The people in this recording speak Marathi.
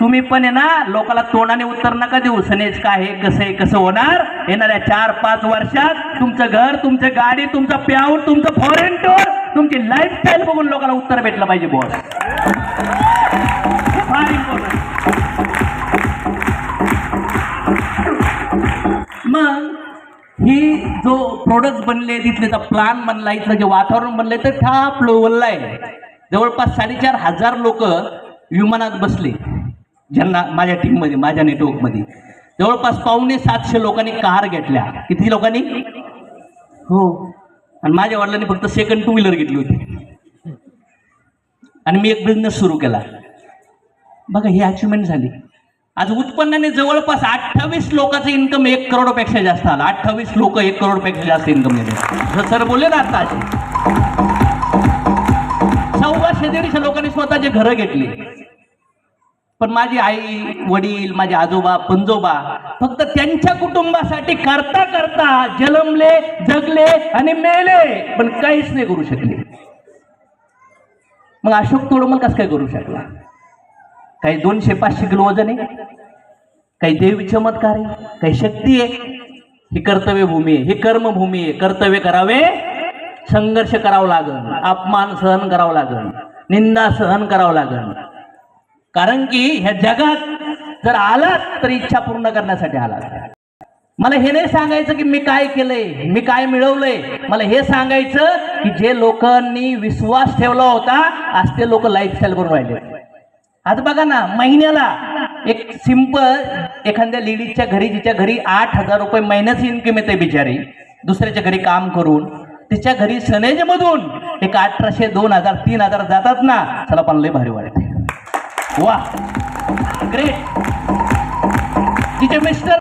तुम्ही पण आहे ना लोकाला तोंडाने उत्तर नका देऊ. सनेज काय आहे, कसं आहे, कसं होणार. येणाऱ्या 4-5 वर्षात तुमचं घर, तुमची गाडी, तुमचा पेआउट, तुमचं फॉरेन टूर, तुमची लाईफस्टाईल बघून लोकांना उत्तर भेटलं पाहिजे बॉस. फार इम्पॉर्टंट. मग ही जो प्रोडक्ट बनले, तिथले प्लान बनला, इथलं जे वातावरण बनलंय तर ठाप लोवलला आहे. जवळपास 4,500 लोक विमानात बसले, ज्यांना माझ्या टीममध्ये, माझ्या नेटवर्कमध्ये. जवळपास 650 लोकांनी कार घेतल्या. किती लोकांनी? हो. आणि माझ्या वडिलांनी फक्त सेकंड 2 व्हीलर घेतली होती. आणि मी एक बिझनेस सुरू केला. बघा ही अचिव्हमेंट झाली. आज उत्पन्नाने जवळपास 28 लोकांचं इन्कम 1 करोडपेक्षा जास्त आलं. 28 लोक 1 करोडपेक्षा जास्त इन्कम दिले. सर बोलले ना आता. 100-150 लोकांनी स्वतःचे घरं घेतली. पण माझी आई, वडील, माझे आजोबा, पंजोबा फक्त त्यांच्या कुटुंबासाठी करता करता जन्मले, जगले आणि मेले, पण काहीच नाही करू शकले. मग अशोक तोडमल कसं काय करू शकला? काही 200-500 किलो वजन आहे, काही देवी चमत्कार आहे, काही शक्ती आहे. ही कर्तव्यभूमी आहे, ही कर्मभूमी आहे. कर्तव्य करावे, संघर्ष करावं लागेल, अपमान सहन करावं लागेल, निंदा सहन करावं लागेल. कारण की ह्या जगात जर आलात तर इच्छा पूर्ण करण्यासाठी आलात. मला हे नाही सांगायचं की मी काय केलंय, मी काय मिळवलंय. मला हे सांगायचं की जे लोकांनी विश्वास ठेवला होता, आज ते लोक लाईफस्टाईल करून राहिले. आज बघा ना, महिन्याला एक सिंपल एखाद्या लेडीजच्या घरी, जिच्या घरी 8,000 रुपये महिन्याची इन्कम येते बिचारी, दुसऱ्याच्या घरी काम करून, तिच्या घरी सनेजमधून एक 1,800, 2,000, 3,000 जातात ना, चला पण लय भारी वाटते. वा, ग्रेट. तिचे मिस्टर